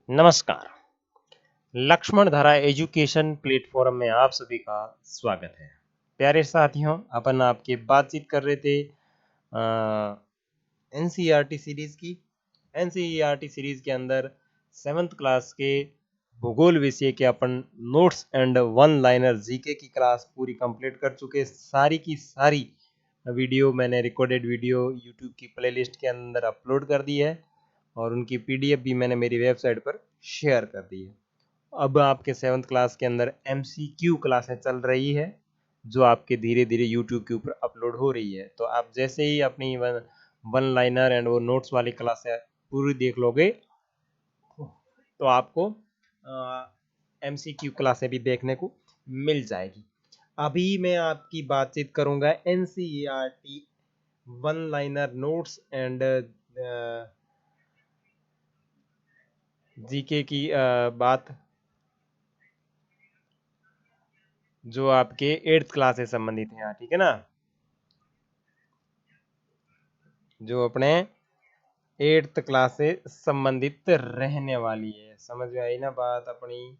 नमस्कार। लक्ष्मण धारा education platform में आप सभी का स्वागत है। प्यारे साथियों, अपन आपके बातचीत कर रहे थे एनसीईआरटी सीरीज की। एनसीईआरटी सीरीज के अंदर 7th क्लास के भूगोल विषय के अपन notes and one liner GK की क्लास पूरी कंप्लीट कर चुके। सारी की सारी वीडियो मैंने रिकॉर्डेड वीडियो यूट्यूब की प्लेलिस्ट के अंदर अपलोड कर दी है और उनकी पीडीएफ भी मैंने मेरी वेबसाइट पर शेयर कर दी है। अब आपके 7th क्लास के अंदर एमसीक्यू क्लासें चल रही है जो आपके धीरे धीरे यूट्यूब के ऊपर अपलोड हो रही है। तो आप जैसे ही अपनी वन लाइनर एंड वो नोट्स वाली क्लासें पूरी देख लोगे तो आपको एमसीक्यू क्लासें भी देखने को मिल जाएगी। अभी मैं आपकी बातचीत करूंगा NCERT one liner notes and GK की बात जो आपके 8th क्लास से संबंधित है, ठीक है ना। जो अपने 8th क्लास से संबंधित रहने वाली है। समझ में आई ना बात अपनी?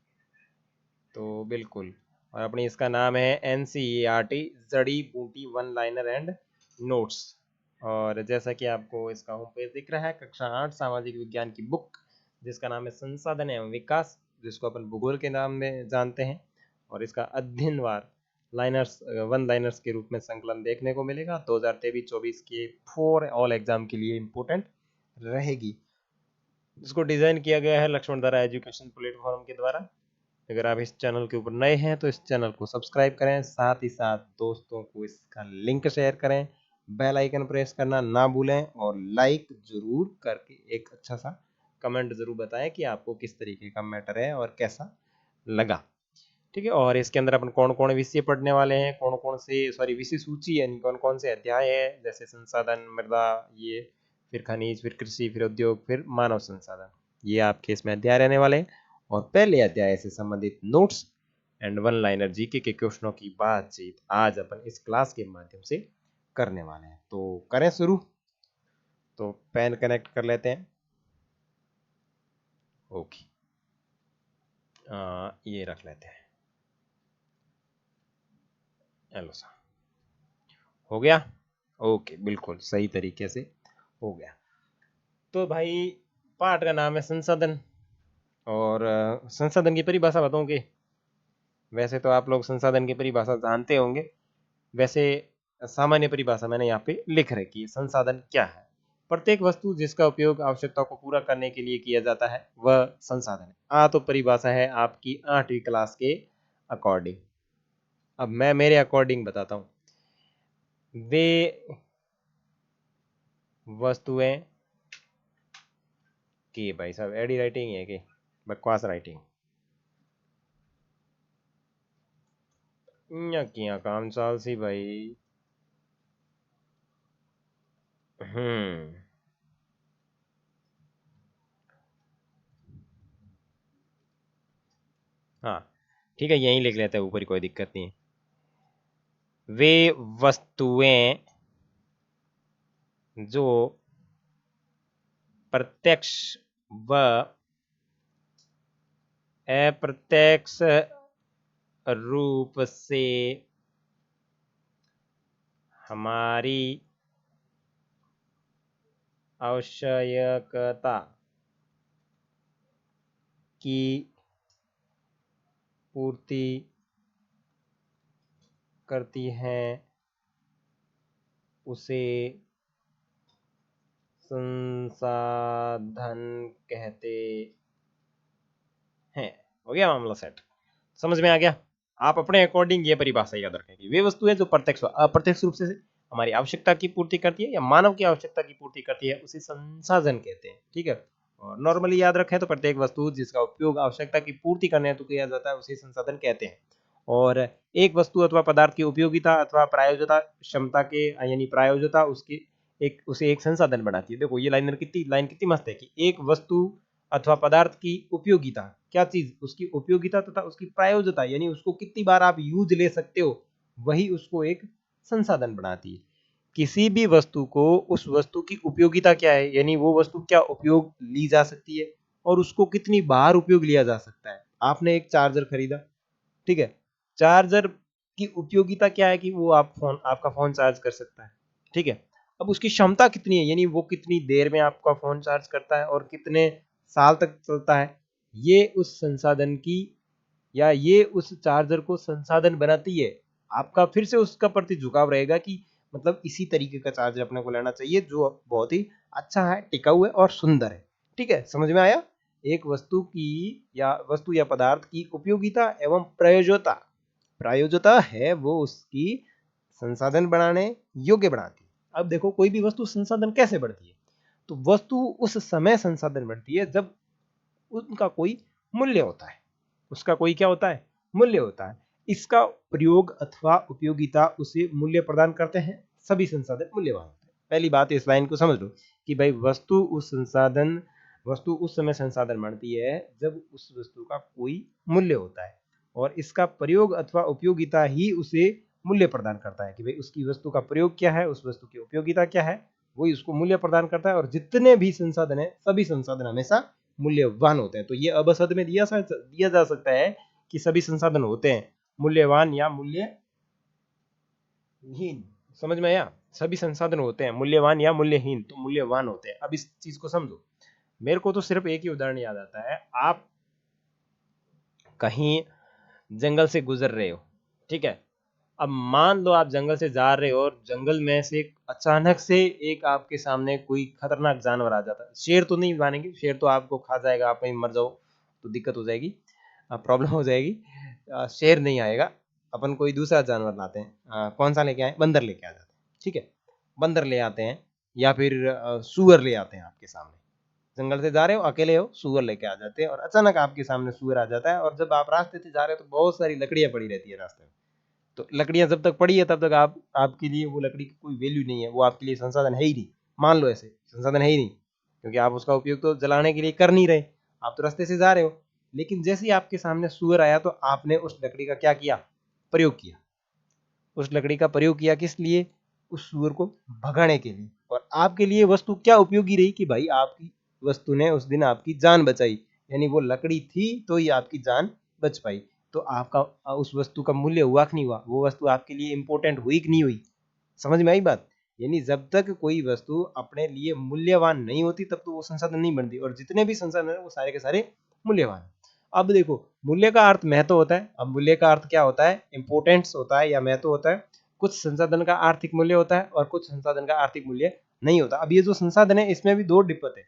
तो बिल्कुल। और अपनी इसका नाम है एनसीईआरटी जड़ी बूटी वन लाइनर एंड नोट्स। और जैसा कि आपको इसका होम पेज दिख रहा है, कक्षा 8 सामाजिक विज्ञान की बुक जिसका नाम है संसाधन एवं विकास, जिसको अपन भूगोल के नाम में जानते हैं। और इसका अध्ययनवार लाइनर्स वन लाइनर्स के रूप में संकलन देखने को मिलेगा। 2023-24 के 4 ऑल एग्जाम के लिए इम्पोर्टेंट रहेगी, जिसको डिजाइन किया गया है लक्ष्मण धारा एजुकेशन प्लेटफॉर्म के द्वारा। अगर आप इस चैनल के ऊपर नए हैं तो इस चैनल को सब्सक्राइब करें, साथ ही साथ दोस्तों को इसका लिंक शेयर करें, बेल आइकन प्रेस करना ना भूलें और लाइक जरूर करके एक अच्छा सा कमेंट जरूर बताएं कि आपको किस तरीके का मैटर है और कैसा लगा, ठीक है। और इसके अंदर अपन कौन कौन विषय पढ़ने वाले हैं, कौन कौन से विषय सूची यानी कौन कौन से अध्याय है, जैसे संसाधन, मृदा, ये फिर खनिज, फिर कृषि, फिर उद्योग, फिर मानव संसाधन, ये आपके इसमें अध्याय रहने वाले हैं। और पहले अध्याय से संबंधित notes and one liner GK के क्वेश्चनों की बातचीत आज अपन इस क्लास के माध्यम से करने वाले हैं। तो करें शुरू। तो पेन कनेक्ट कर लेते हैं। ओके, ये रख लेते हैं। हेलो सर, हो गया? ओके, बिल्कुल सही तरीके से हो गया। तो भाई पाठ का नाम है संसाधन। और संसाधन की परिभाषा बताऊंगी। वैसे तो आप लोग संसाधन की परिभाषा जानते होंगे, वैसे सामान्य परिभाषा मैंने यहाँ पे लिख रखी है। संसाधन क्या है? प्रत्येक वस्तु जिसका उपयोग आवश्यकता को पूरा करने के लिए किया जाता है वह संसाधन है। तो परिभाषा है आपकी 8वीं क्लास के अकॉर्डिंग। अब मैं मेरे अकॉर्डिंग बताता हूँ। वे वस्तुएं की, भाई साहब एडी राइटिंग है कि बकवास राइटिंग किया काम चाल सी भाई। हाँ ठीक है, यहीं लिख लेते हैं ऊपर, कोई दिक्कत नहीं है। वे वस्तुएं जो प्रत्यक्ष व अप्रत्यक्ष रूप से हमारी आवश्यकता की पूर्ति करती हैं उसे संसाधन कहते हैं। हो गया मामला सेट? समझ में आ गया? आप अपने अकॉर्डिंग ये परिभाषा याद रखेंगे। वे वस्तुएं जो प्रत्यक्ष व अप्रत्यक्ष रूप से हमारी आवश्यकता की पूर्ति करती है या मानव की आवश्यकता की पूर्ति करती है उसे संसाधन कहते हैं, ठीक है। और नॉर्मली याद रखें तो प्रत्येक वस्तु जिसका उपयोग आवश्यकता की पूर्ति करने हेतु किया जाता है उसे संसाधन कहते हैं। और एक वस्तु अथवा पदार्थ की उपयोगिता अथवा प्रायोजकता क्षमता के यानी प्रायोजकता उसकी उसे एक संसाधन बनाती है। देखो ये लाइन कितनी मस्त है कि एक वस्तु अथवा पदार्थ की उपयोगिता, क्या चीज? उसकी उपयोगिता तथा उसकी प्रायोजकता यानी उसको कितनी बार आप यूज ले सकते हो, वही उसको एक संसाधन बनाती है। किसी भी वस्तु को उस वस्तु की उपयोगिता क्या है यानी वो वस्तु क्या उपयोग ली जा सकती है और उसको कितनी बार उपयोग लिया जा सकता है। आपने एक चार्जर खरीदा, ठीक है, चार्जर की उपयोगिता क्या है कि वो आपका फोन चार्ज कर सकता है, ठीक है। अब उसकी क्षमता कितनी है, यानी वो कितनी देर में आपका फोन चार्ज करता है और कितने साल तक चलता है, ये उस संसाधन की या ये उस चार्जर को संसाधन बनाती है। आपका फिर से उसका प्रति झुकाव रहेगा कि मतलब इसी तरीके का चार्जर अपने को लेना चाहिए जो बहुत ही अच्छा है, टिकाऊ है और सुंदर है, ठीक है। समझ में आया। एक वस्तु या पदार्थ की उपयोगिता एवं प्रयोज्यता है वो उसकी संसाधन बनाने योग्य बनाती है। अब देखो कोई भी वस्तु संसाधन कैसे बढ़ती है, तो वस्तु उस समय संसाधन बढ़ती है जब उनका कोई मूल्य होता है, उसका कोई क्या होता है, मूल्य होता है। इसका प्रयोग अथवा उपयोगिता उसे मूल्य प्रदान करते हैं, सभी संसाधन मूल्यवान होते हैं। पहली बात इस लाइन को समझ लो कि भाई वस्तु उस समय संसाधन बनती है जब उस वस्तु का कोई मूल्य होता है और इसका प्रयोग अथवा उपयोगिता ही उसे मूल्य प्रदान करता है कि भाई उसकी वस्तु का प्रयोग क्या है, उस वस्तु की उपयोगिता क्या है, वही उसको मूल्य प्रदान करता है। और जितने भी संसाधन है सभी संसाधन हमेशा मूल्यवान होते हैं। तो ये अबसद में दिया जा सकता है कि सभी संसाधन होते हैं मूल्यवान या मूल्यहीन। समझ में आया, सभी संसाधन होते हैं मूल्यवान या मूल्यहीन, तो मूल्यवान होते हैं। अब इस चीज को समझो, मेरे को तो सिर्फ एक ही उदाहरण याद आता है। आप कहीं जंगल से गुजर रहे हो, ठीक है, अब मान लो आप जंगल से जा रहे हो और जंगल में से अचानक से एक आपके सामने कोई खतरनाक जानवर आ जाता है। शेर तो नहीं मानेंगे, शेर तो आपको खा जाएगा, आप कहीं मर जाओ तो दिक्कत हो जाएगी, प्रॉब्लम हो जाएगी। शेर नहीं आएगा, अपन कोई दूसरा जानवर लाते हैं। कौन सा लेके आए, बंदर लेके आ जाते हैं, ठीक है, बंदर ले आते हैं या फिर सुअर ले आते हैं आपके सामने। जंगल से जा रहे हो, अकेले हो, सुअर लेके आ जाते हैं और अचानक आपके सामने सुअर आ जाता है। और जब आप रास्ते से जा रहे हो तो बहुत सारी लकड़ियां पड़ी रहती है रास्ते में। तो लकड़ियां जब तक पड़ी है तब तक आपके लिए वो लकड़ी की कोई वैल्यू नहीं है, वो आपके लिए संसाधन है ही नहीं। मान लो ऐसे संसाधन है ही नहीं, क्योंकि आप उसका उपयोग तो जलाने के लिए कर नहीं रहे, आप तो रास्ते से जा रहे हो। लेकिन जैसे ही आपके सामने सुअर आया तो आपने उस लकड़ी का क्या किया, प्रयोग किया। उस लकड़ी का प्रयोग किया किस लिए, उस सुअर को भगाने के लिए। और आपके लिए वस्तु क्या उपयोगी रही कि भाई आपकी वस्तु ने उस दिन आपकी जान बचाई, यानी वो लकड़ी थी तो ही आपकी जान बच पाई। तो आपका उस वस्तु का मूल्य हुआ कि नहीं हुआ, वो वस्तु आपके लिए इंपॉर्टेंट हुई कि नहीं हुई। समझ में आई बात। यानी जब तक कोई वस्तु अपने लिए मूल्यवान नहीं होती तब तो वो संसाधन नहीं बनती, और जितने भी संसाधन है वो सारे के सारे मूल्यवान। अब देखो मूल्य का अर्थ महत्व होता है। अब मूल्य का अर्थ क्या होता है, इंपोर्टेंस होता है या महत्व होता है। कुछ संसाधन का आर्थिक मूल्य होता है और कुछ संसाधन का आर्थिक मूल्य नहीं होता। अब ये जो संसाधन है इसमें भी दो दिक्कत है।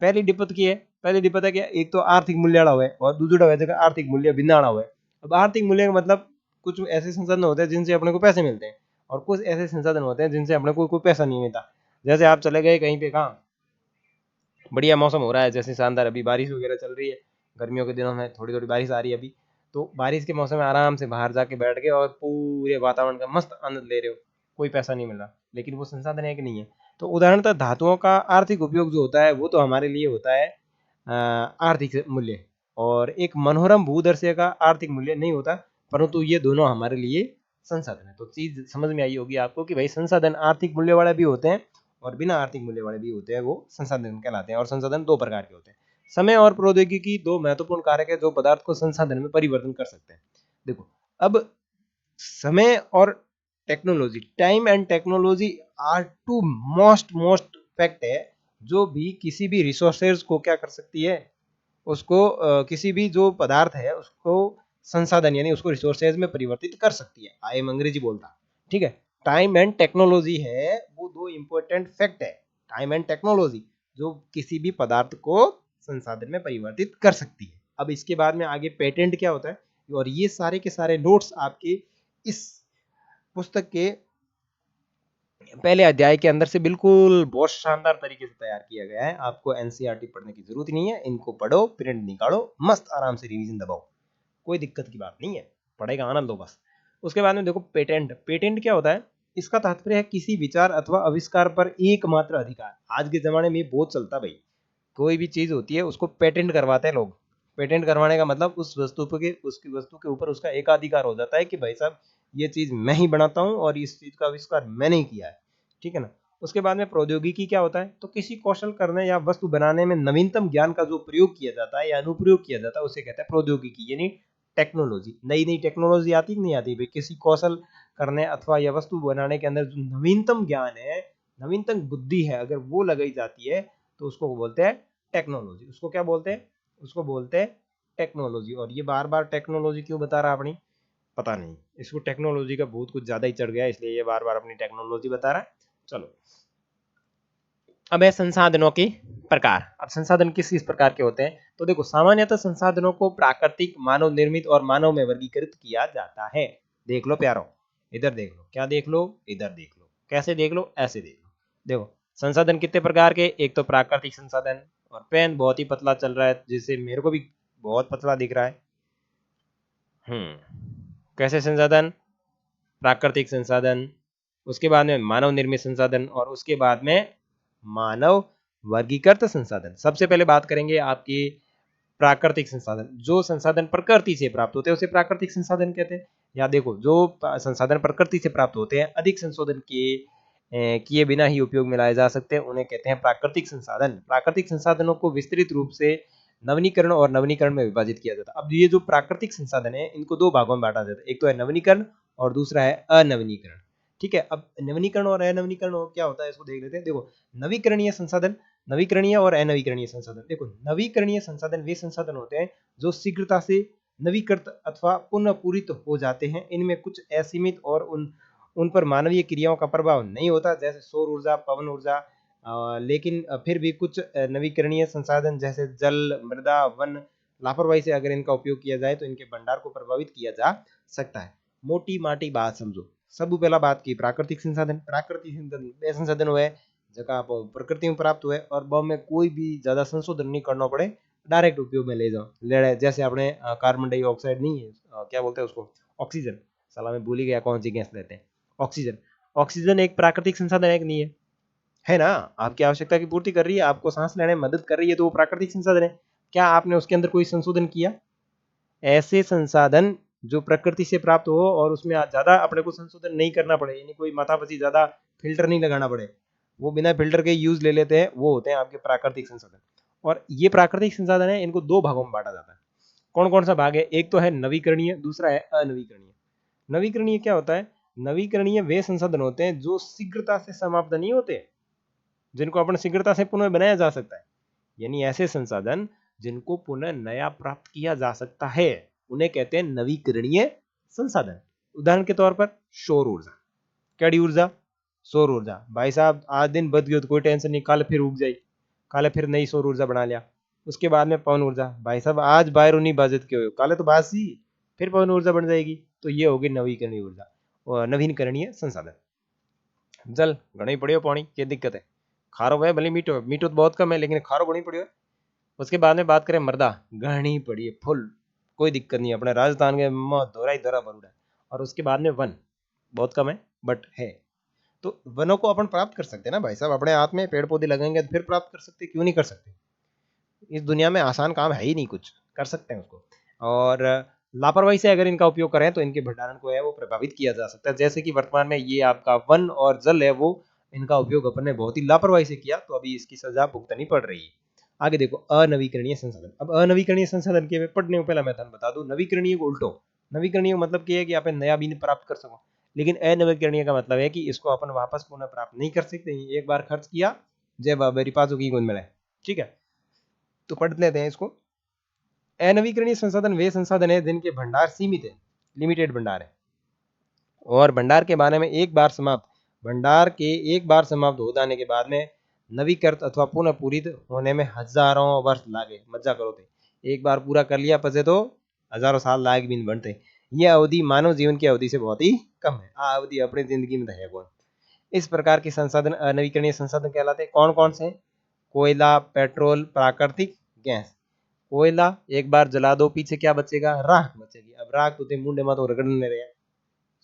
पहली दिक्कत की है, पहली दिक्कत है क्या, एक तो आर्थिक मूल्य हुआ है और दूसरा वजह का आर्थिक मूल्य भिन्न हुआ है। अब आर्थिक मूल्य का मतलब कुछ ऐसे संसाधन होते हैं जिनसे अपने को पैसे मिलते हैं और कुछ ऐसे संसाधन होते हैं जिनसे अपने को कोई पैसा नहीं मिलता। जैसे आप चले गए कहीं पे, कहाँ बढ़िया मौसम हो रहा है, जैसे शानदार, अभी बारिश वगैरह चल रही है, गर्मियों के दिनों में थोड़ी थोड़ी बारिश आ रही है अभी, तो बारिश के मौसम में आराम से बाहर जाके बैठ गए और पूरे वातावरण का मस्त आनंद ले रहे हो, कोई पैसा नहीं मिल रहा, लेकिन वो संसाधन है कि नहीं है। तो उदाहरणतः धातुओं का आर्थिक उपयोग जो होता है वो तो हमारे लिए होता है आर्थिक मूल्य, और एक मनोरम भूदृश्य का आर्थिक मूल्य नहीं होता, परंतु ये दोनों हमारे लिए संसाधन है। तो चीज समझ में आई होगी आपको कि भाई संसाधन आर्थिक मूल्य वाले भी होते हैं और बिना आर्थिक मूल्य वाले भी होते हैं, वो संसाधन कहलाते हैं। और संसाधन दो प्रकार के होते हैं। समय और प्रौद्योगिकी दो महत्वपूर्ण कारक है जो पदार्थ को संसाधन में परिवर्तन कर सकते हैं। देखो अब समय और technology, time and technology are two most fact है जो भी किसी भी रिसोर्सेज को क्या कर सकती है, उसको किसी भी जो पदार्थ है उसको संसाधन यानी उसको रिसोर्सेज में परिवर्तित कर सकती है। आई एम अंग्रेजी बोलता, ठीक है। टाइम एंड टेक्नोलॉजी है वो दो इंपॉर्टेंट फैक्ट है, टाइम एंड टेक्नोलॉजी, जो किसी भी पदार्थ को संसाधन में परिवर्तित कर सकती है। अब इसके बाद में आगे पेटेंट क्या होता है, और ये सारे के सारे नोट्स आपके इस पुस्तक के पहले अध्याय के अंदर से बिल्कुल बहुत शानदार तरीके से तैयार किया गया है। आपको एनसीईआरटी पढ़ने की जरूरत नहीं है, इनको पढ़ो, प्रिंट निकालो, मस्त आराम से रिवीजन दबाओ, कोई दिक्कत की बात नहीं है, पढ़ाई का आनंद लो बस। उसके बाद में देखो पेटेंट, पेटेंट क्या होता है, इसका तात्पर्य है किसी विचार अथवा आविष्कार पर एकमात्र अधिकार। आज के जमाने में बहुत चलता भाई, कोई भी चीज होती है उसको पेटेंट करवाते हैं लोग। पेटेंट करवाने का मतलब उस वस्तु के उसकी वस्तु के ऊपर उसका एकाधिकार हो जाता है कि भाई साहब ये चीज मैं ही बनाता हूँ और इस चीज का आविष्कार मैंने ही किया है, ठीक है ना। उसके बाद में प्रौद्योगिकी क्या होता है, तो किसी कौशल करने या वस्तु बनाने में नवीनतम ज्ञान का जो प्रयोग किया जाता है या अनुप्रयोग किया जाता है उसे कहते हैं प्रौद्योगिकी, यानी टेक्नोलॉजी। नई नई टेक्नोलॉजी आती कि नहीं आती भाई, किसी कौशल करने अथवा या वस्तु बनाने के अंदर जो नवीनतम ज्ञान है, नवीनतम बुद्धि है, अगर वो लगाई जाती है तो उसको बोलते हैं टेक्नोलॉजी। उसको क्या बोलते हैं, उसको बोलते हैं टेक्नोलॉजी। और ये बार बार टेक्नोलॉजी क्यों बता रहा अपनी, पता नहीं, इसको टेक्नोलॉजी का बहुत कुछ ज्यादा ही चढ़ गया, इसलिए ये बार बार अपनी टेक्नोलॉजी बता रहा है। चलो, अब है संसाधनों के प्रकार। अब संसाधन किस किस प्रकार के होते हैं, तो देखो सामान्यतः संसाधनों को प्राकृतिक, मानव निर्मित और मानव में वर्गीकृत किया जाता है। देख लो प्यारो, इधर देख लो, क्या देख लो, इधर देख लो, कैसे देख लो, ऐसे देख लो। देखो संसाधन कितने प्रकार के, एक तो प्राकृतिक संसाधन, और पेन बहुत ही पतला चल रहा है जिससे मेरे को भी बहुत पतला दिख रहा है। कैसे संसाधन, प्राकृतिक संसाधन, उसके बाद में मानव निर्मित संसाधन, और उसके बाद में मानव वर्गीकृत संसाधन। सबसे पहले बात करेंगे आपकी प्राकृतिक संसाधन। जो संसाधन प्रकृति से प्राप्त होते हैं उसे प्राकृतिक संसाधन कहते हैं। या देखो, जो संसाधन प्रकृति से प्राप्त होते हैं, अधिक संशोधन किए बिना ही उपयोग में लाए जा सकते हैं, उन्हें कहते हैं प्राकृतिक संसाधन। प्राकृतिक संसाधनों को विस्तृत रूप से नवीनीकरण और नवीनीकरण में विभाजित किया जाता है। अब ये जो प्राकृतिक संसाधन है इनको दो भागों में बांटा जाता है, एक तो है नवीनीकरण और दूसरा है अनवीनीकरण। ठीक है, अब नवीनीकरण और अनवीनीकरण क्या होता है इसको देख लेते हैं। देखो, नवीकरणीय संसाधन, नवीकरणीय और अनवीकरणीय संसाधन। देखो, नवीकरणीय संसाधन वे संसाधन होते हैं जो शीघ्रता से नवीकृत अथवा पुनः पूरित हो जाते हैं। इनमें कुछ असीमित और उन पर मानवीय क्रियाओं का प्रभाव नहीं होता, जैसे सौर ऊर्जा, पवन ऊर्जा। लेकिन फिर भी कुछ नवीकरणीय संसाधन जैसे जल, मृदा, वन, लापरवाही से अगर इनका उपयोग किया जाए तो इनके भंडार को प्रभावित किया जा सकता है। मोटी माटी बात समझो। सब पहला बात की प्राकृतिक संसाधन। प्राकृतिक संसाधन वे संसाधन हुए जगह आप प्रकृति में प्राप्त हुए और बम में कोई भी ज्यादा संशोधन नहीं करना पड़े, डायरेक्ट उपयोग में ले जाओ। ले जैसे अपने कार्बन डाइऑक्साइड नहीं है, क्या बोलते हैं उसको, ऑक्सीजन। साला मैं भूल ही गया कौन सी गैस लेते हैं, ऑक्सीजन। ऑक्सीजन एक प्राकृतिक संसाधन है कि नहीं है ना, आपकी आवश्यकता की पूर्ति कर रही है, आपको सांस लेने में मदद कर रही है, तो वो प्राकृतिक संसाधन है। क्या आपने उसके अंदर कोई संशोधन किया? ऐसे संसाधन जो प्रकृति से प्राप्त हो और उसमें ज्यादा अपने को संशोधन नहीं करना पड़े, यानी कोई माथापची ज्यादा फिल्टर नहीं लगाना पड़े, वो बिना फिल्टर के यूज ले लेते हैं, वो होते हैं आपके प्राकृतिक संसाधन। और ये प्राकृतिक संसाधन है, इनको दो भागों में बांटा जाता है। कौन कौन सा भाग है, एक तो है नवीकरणीय, दूसरा है अनवीकरणीय। नवीकरणीय क्या होता है, नवीकरणीय वे संसाधन होते हैं जो शीघ्रता से समाप्त नहीं होते, जिनको अपन शीघ्रता से पुनः बनाया जा सकता है, यानी ऐसे संसाधन जिनको पुनः नया प्राप्त किया जा सकता है उन्हें कहते हैं नवीकरणीय संसाधन। उदाहरण के तौर पर सौर ऊर्जा। कड़ी ऊर्जा, सौर ऊर्जा। भाई साहब आज दिन बच गया तो कोई टेंशन नहीं, कल फिर उग जाए, कल फिर नई सौर ऊर्जा बना लिया। उसके बाद में पवन ऊर्जा। भाई साहब आज बाहर नहीं बाजत के हो, कल तो बासी, फिर पवन ऊर्जा बन जाएगी। तो ये होगी नवीकरणीय ऊर्जा और नवीकरणीय संसाधन। जल घना पड़ियो पानी, क्या दिक्कत है, खारो है भले मीठो, मीठो तो बहुत कम है लेकिन खारो बनी पड़ियो है। उसके बाद में बात करें मृदा, गहनी पड़ी है फुल, कोई दिक्कत नहीं, अपने राजस्थान के दोहरा ही दोहरा बरूड है। और उसके बाद में वन, बहुत कम है बट है। तो वनों को अपन प्राप्त कर सकते हैं ना भाई साहब, अपने हाथ में पेड़ पौधे लगेंगे तो फिर प्राप्त कर सकते, क्यों नहीं कर सकते। इस दुनिया में आसान काम है ही नहीं, कुछ कर सकते हैं उसको। और लापरवाही से अगर इनका उपयोग करें तो इनके भंडारण को है वो प्रभावित किया जा सकता है। जैसे कि वर्तमान में ये आपका वन और जल है, वो इनका उपयोग अपन ने बहुत ही लापरवाही से किया, तो अभी इसकी सजा भुगतनी पड़ रही है। आगे देखो, अनवीकरणीय संसाधन। अब अनवीकरणीय संसाधन के पढ़ने को पहला मैं ਤੁਹਾਨੂੰ बता दूं, नवीकरणीय को उल्टो। नवीकरणीय मतलब क्या है कि आप नया भी प्राप्त कर सको, लेकिन अनवीकरणीय का मतलब है कि इसको अपन वापस पुनः प्राप्त नहीं कर सकते, एक बार खर्च किया जय बाबरी पासों की गुण मिले। ठीक है, तो पढ़ लेते हैं इसको। अनवीकरणीय संसाधन वे संसाधन है जिनके भंडार सीमित है, लिमिटेड भंडार है, और भंडार के बारे में भंडार के एक बार समाप्त हो जाने के बाद में नवीकृत अथवा पुनः पूरित होने में हजारों वर्ष लागे। मजा करो थे, एक बार पूरा कर लिया पचे तो हजारों साल लायक भी बनते। यह अवधि मानव जीवन की अवधि से बहुत ही कम है। अवधि अपनी जिंदगी में है कौन। इस प्रकार के संसाधन अनवीकरणीय संसाधन कहलाते हैं। कौन कौन से, कोयला, पेट्रोल, प्राकृतिक गैस। कोयला एक बार जला दो, पीछे क्या बचेगा, राख बचेगी। अब राख तो मुंडे में तो रगड़ने रहे,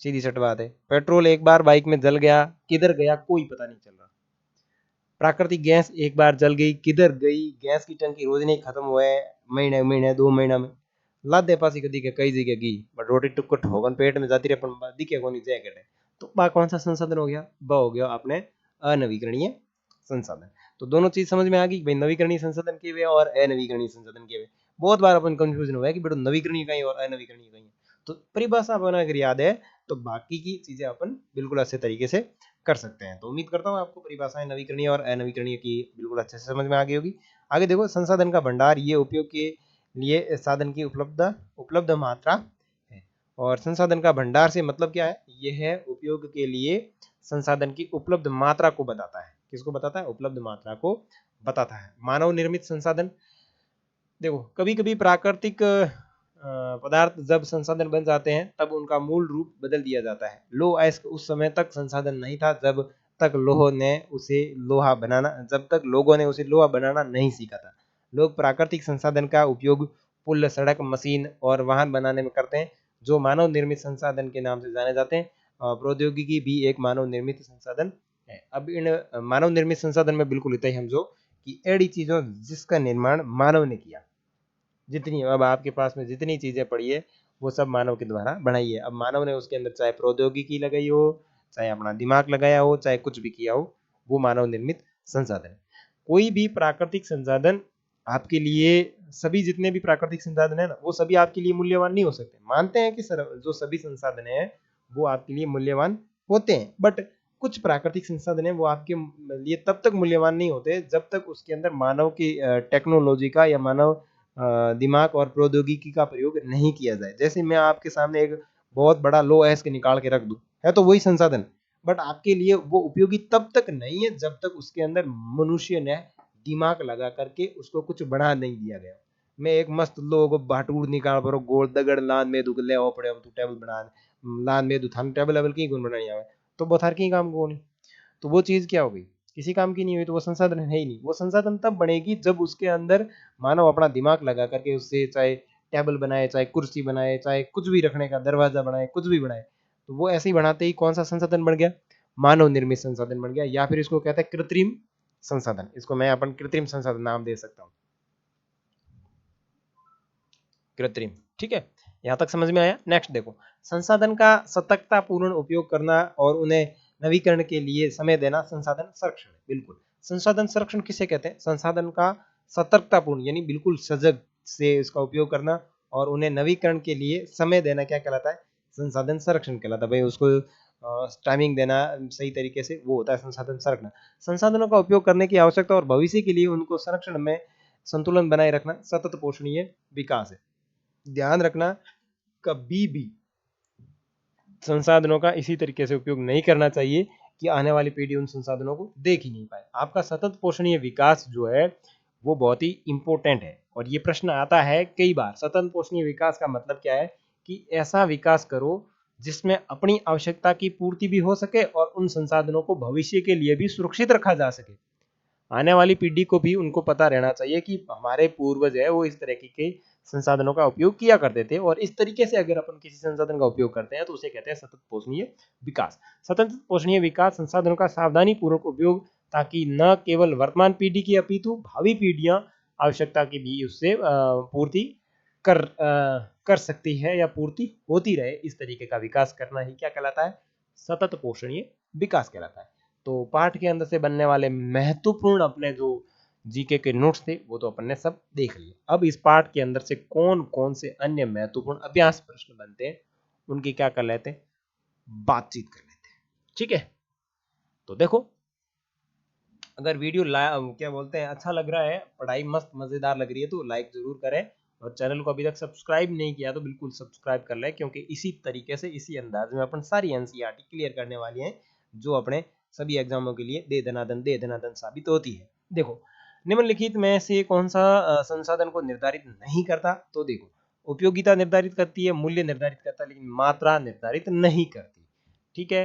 सीधी सट बात है। पेट्रोल एक बार बाइक में जल गया, किधर गया कोई पता नहीं चल रहा। प्राकृतिक गैस एक बार जल गई, किधर गई, गैस की टंकी रोज नहीं खत्म हुआ है, महीने महीने 2 महीना में लादे पासी कदी के कई जगह की, बट रोटी टुक्कर ठोकन पेट में जाती रहे, दिखे को नहीं जैकेट है। तो बा कौन सा संसाधन हो गया, बा हो गया आपने अनवीकरणीय संसाधन। तो दोनों चीज समझ में आ गई भाई, नवीकरणीय संसाधन के वे और अनवीकरणीय संसाधन के वे। बहुत बार अपन कंफ्यूजन हुआ है कि बेटा नवीकरणीय कहीं और अनवीकरणीय कहीं, तो परिभाषा अपन अगर याद है तो बाकी की चीजें अपन बिल्कुल अच्छे तरीके से कर सकते हैं। तो उम्मीद करता हूँ आपको परिभाषाएं नवीकरणीय और अनवीकरणीय की बिल्कुल अच्छे से समझ में आ गई होगी। आगे देखो, संसाधन का भंडार ये उपयोग के लिए साधन की उपलब्ध मात्रा है। और संसाधन का भंडार से मतलब क्या है, यह है उपयोग के लिए संसाधन की उपलब्ध मात्रा को बताता है। किसको बताता है? उपलब्ध मात्रा को बताता है। मानव निर्मित संसाधन, देखो कभी कभी प्राकृतिक पदार्थ जब संसाधन बन जाते हैं तब उनका मूल रूप बदल दिया जाता है। लोह अयस्क उस समय तक संसाधन नहीं था जब तक लोगों ने उसे लोहा बनाना नहीं सीखा था। लोग प्राकृतिक संसाधन का उपयोग पुल, सड़क, मशीन और वाहन बनाने में करते हैं, जो मानव निर्मित संसाधन के नाम से जाने जाते हैं। प्रौद्योगिकी भी एक मानव निर्मित संसाधन है। अब इन मानव निर्मित संसाधन में बिल्कुल इतना ही समझो कि ऐसी चीजों जिसका निर्माण मानव ने किया, जितनी अब आपके पास में जितनी चीजें पड़ी है वो सब मानव के द्वारा बनाई है। अब मानव ने उसके अंदर चाहे प्रौद्योगिकी लगाई हो, चाहे अपना दिमाग लगाया हो, चाहे कुछ भी किया हो, वो मानव निर्मित संसाधन है। कोई भी प्राकृतिक संसाधन आपके लिए, सभी जितने भी प्राकृतिक संसाधन है ना, वो सभी आपके लिए मूल्यवान नहीं हो सकते। मानते हैं कि सर जो सभी संसाधन है वो आपके लिए मूल्यवान होते हैं, बट कुछ प्राकृतिक संसाधन है वो आपके लिए तब तक मूल्यवान नहीं होते जब तक उसके अंदर मानव की टेक्नोलॉजी का या मानव दिमाग और प्रौद्योगिकी का प्रयोग नहीं किया जाए। जैसे मैं आपके सामने एक बहुत बड़ा लो अयस्क निकाल के रख दूं, है तो वही संसाधन, बट आपके लिए वो उपयोगी तब तक नहीं है जब तक उसके अंदर मनुष्य ने दिमाग लगा करके उसको कुछ बढ़ा नहीं दिया गया। मैं एक मस्त लोग भाटूर निकाल पर गोल दगड़ लान में दुग ले पड़े तू टेबल बना लान में थान टेबल लेवल की गुण बनाई आवे, तो बथार की काम को नहीं, तो वो चीज क्या हो गई, किसी काम की नहीं हुई, तो वो संसाधन है ही नहीं। वो संसाधन तब बनेगी जब उसके अंदर मानव अपना दिमाग लगा करके उससे चाहे टेबल बनाए, चाहे कुर्सी बनाए, चाहे कुछ भी रखने का दरवाजा बनाए, कुछ भी बनाए, तो वो ऐसे ही बनाते ही कौन सा संसाधन बन गया? मानव निर्मित संसाधन बन गया, या फिर इसको कहते हैं कृत्रिम संसाधन। इसको मैं अपन कृत्रिम संसाधन नाम दे सकता हूँ, कृत्रिम। ठीक है, यहां तक समझ में आया। नेक्स्ट देखो, संसाधन का सतर्कता पूर्ण उपयोग करना और उन्हें नवीकरण के लिए समय देना संसाधन संरक्षण। बिल्कुल, संसाधन संरक्षण किसे कहते हैं? संसाधन का सतर्कतापूर्ण यानी बिल्कुल सजग से इसका उपयोग करना और उन्हें नवीकरण के लिए समय देना क्या कहलाता है? संसाधन संरक्षण कहलाता है। भाई उसको टाइमिंग देना सही तरीके से, वो होता है संसाधन संरक्षण। संसाधनों का उपयोग करने की आवश्यकता और भविष्य के लिए उनको संरक्षण में संतुलन बनाए रखना सतत पोषणीय विकास है। ध्यान रखना, कभी भी संसाधनों का इसी तरीके से उपयोग नहीं करना चाहिए कि आने वाली पीढ़ी उन संसाधनों को देख ही नहीं पाए। आपका सतत पोषणीय विकास जो है वो बहुत ही इंपॉर्टेंट है, और ये प्रश्न आता है कई बार। सतत पोषणीय विकास का मतलब क्या है? कि ऐसा विकास करो जिसमें अपनी आवश्यकता की पूर्ति भी हो सके और उन संसाधनों को भविष्य के लिए भी सुरक्षित रखा जा सके। आने वाली पीढ़ी को भी उनको पता रहना चाहिए कि हमारे पूर्वज है वो इस तरह के संसाधनों का उपयोग किया करते थे, और इस तरीके से अगर अपन किसी संसाधन का उपयोग करते हैं तो उसे कहते हैं सतत पोषणीय विकास। सतत पोषणीय विकास संसाधनों का सावधानी पूर्वक उपयोग, ताकि न केवल वर्तमान पीढ़ी की अपितु भावी पीढ़ियां आवश्यकता की भी उससे पूर्ति कर सकती है या पूर्ति होती रहे। इस तरीके का विकास करना ही क्या कहलाता है? सतत पोषणीय विकास कहलाता है। तो पाठ के अंदर से बनने वाले महत्वपूर्ण अपने जो जीके के नोट्स थे वो तो अपन ने सब देख लिए। अब इस पाठ के अंदर से कौन कौन से अन्य महत्वपूर्ण अभ्यास प्रश्न बनते हैं उनकी क्या कर लेते हैं, बातचीत कर लेते हैं। ठीक है, तो देखो, अगर वीडियो क्या बोलते हैं अच्छा लग रहा है, पढ़ाई मस्त मजेदार लग रही है, तो लाइक जरूर करें, और चैनल को अभी तक सब्सक्राइब नहीं किया तो बिल्कुल सब्सक्राइब कर लें, क्योंकि इसी तरीके से इसी अंदाज में अपन सारी एनसीईआरटी क्लियर करने वाली हैं जो अपने सभी एग्जामों के लिए दे दनादन साबित होती है। देखो, निम्नलिखित में से कौन सा संसाधन को निर्धारित नहीं करता? तो देखो, उपयोगिता निर्धारित करती है, मूल्य निर्धारित करता है, लेकिन मात्रा निर्धारित नहीं करती। ठीक है,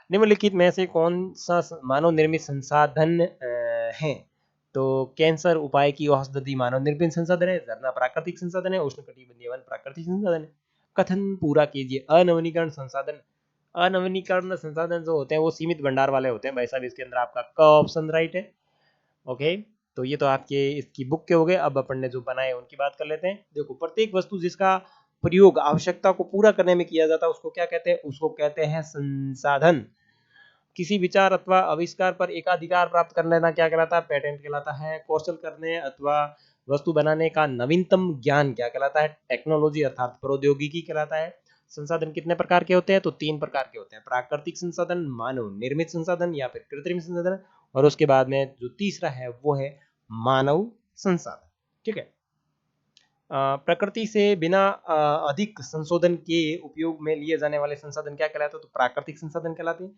निम्नलिखित में से कौन सा मानव निर्मित संसाधन है? तो कैंसर उपाय की औषधि मानव निर्मित संसाधन है, झरना प्राकृतिक संसाधन है, उष्णकटिबंधीय वन प्राकृतिक संसाधन है। कथन पूरा कीजिए। अनवनीकरण संसाधन, अनवनीकरण संसाधन जो होते हैं वो सीमित भंडार वाले होते हैं। भाई साहब, इसके अंदर आपका क ऑप्शन राइट है। ओके, तो ये तो आपके इसकी बुक के हो गए। अब अपन ने जो बनाए उनकी बात कर लेते हैं। देखो, प्रत्येक वस्तु जिसका प्रयोग आवश्यकता को पूरा करने में किया जाता है उसको क्या कहते हैं? उसको कहते हैं संसाधन। किसी विचार अथवा आविष्कार पर एकाधिकार प्राप्त कर लेना क्या कहलाता है? पेटेंट कहलाता है। कौशल करने अथवा वस्तु बनाने का नवीनतम ज्ञान क्या कहलाता है? टेक्नोलॉजी अर्थात प्रौद्योगिकी कहलाता है। संसाधन कितने प्रकार के होते हैं? तो 3 प्रकार के होते हैं, प्राकृतिक संसाधन, मानव निर्मित संसाधन या फिर कृत्रिम संसाधन, और उसके बाद में जो तीसरा है वो है मानव संसाधन। ठीक है। प्रकृति से बिना अधिक संशोधन के उपयोग में लिए जाने वाले संसाधन क्या कहलाते हैं? तो प्राकृतिक संसाधन कहलाते हैं।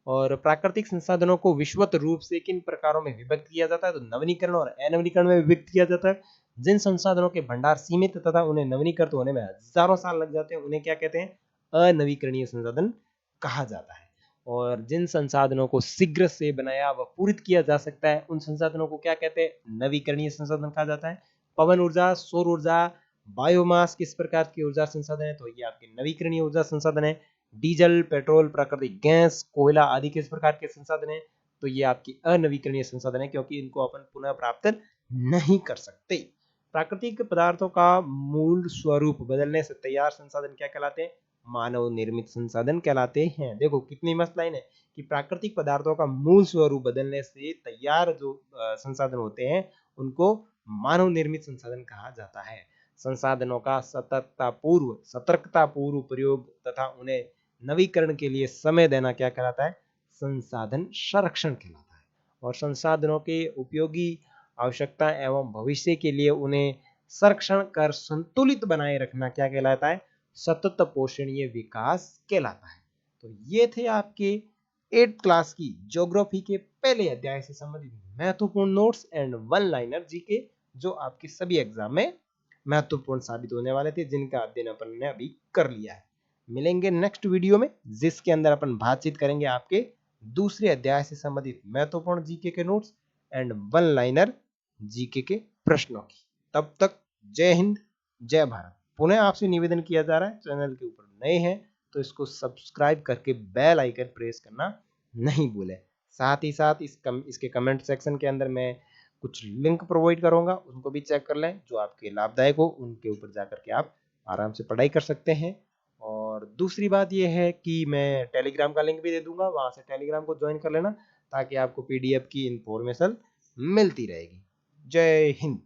और प्राकृतिक संसाधनों को विश्वत रूप से किन प्रकारों में विभक्त किया जाता है? तो नवीनीकरण और अनवीनीकरण में विभक्त किया जाता है। जिन संसाधनों के भंडार सीमित तथा उन्हें नवीनीकृत होने में हजारों साल लग जाते हैं उन्हें क्या कहते हैं? अनवीकरणीय संसाधन कहा जाता है। और जिन संसाधनों को शीघ्र से बनाया व पूरित किया जा सकता है उन संसाधनों को क्या कहते हैं? नवीकरणीय संसाधन कहा जाता है। पवन ऊर्जा, सौर ऊर्जा, बायोमास किस प्रकार की ऊर्जा संसाधन है? तो ये आपके नवीकरणीय ऊर्जा संसाधन है। डीजल, पेट्रोल, प्राकृतिक गैस, कोयला आदि किस प्रकार के संसाधन है? तो ये आपकी अनवीकरणीय संसाधन है क्योंकि इनको अपन पुनः प्राप्त नहीं कर सकते। प्राकृतिक पदार्थों का मूल स्वरूप बदलने से तैयार संसाधन क्या कहलाते हैं? मानव निर्मित संसाधन कहलाते हैं। देखो कितनी मस्त लाइन है कि प्राकृतिक पदार्थों का मूल स्वरूप बदलने से तैयार जो संसाधन होते हैं उनको मानव निर्मित संसाधन कहा जाता है। संसाधनों का सतर्कता पूर्व प्रयोग तथा उन्हें नवीकरण के लिए समय देना क्या कहलाता है? संसाधन संरक्षण कहलाता है। और संसाधनों के उपयोगी आवश्यकता एवं भविष्य के लिए उन्हें संरक्षण कर संतुलित बनाए रखना क्या कहलाता है? सतत पोषणीय विकास कहलाता है। तो ये थे आपके 8th क्लास की ज्योग्राफी के पहले अध्याय से संबंधित महत्वपूर्ण notes and one liner GK जो आपके सभी एग्जाम में महत्वपूर्ण साबित होने वाले थे, जिनका अध्ययन अपन ने अभी कर लिया है। मिलेंगे नेक्स्ट वीडियो में जिसके अंदर अपन बातचीत करेंगे आपके दूसरे अध्याय से संबंधित महत्वपूर्ण जीके के notes and one liner GK के प्रश्नों की। तब तक जय हिंद, जय भारत। पुनः आपसे निवेदन किया जा रहा है, चैनल के ऊपर नए हैं तो इसको सब्सक्राइब करके बेल आइकन प्रेस करना नहीं भूलें। साथ ही साथ इसके कमेंट सेक्शन के अंदर मैं कुछ लिंक प्रोवाइड करूंगा, उनको भी चेक कर लें जो आपके लाभदायक हो। उनके ऊपर जाकर के आप आराम से पढ़ाई कर सकते हैं। और दूसरी बात यह है कि मैं टेलीग्राम का लिंक भी दे दूंगा, वहां से टेलीग्राम को ज्वाइन कर लेना ताकि आपको पीडीएफ की इंफॉर्मेशन मिलती रहेगी। जय हिंद।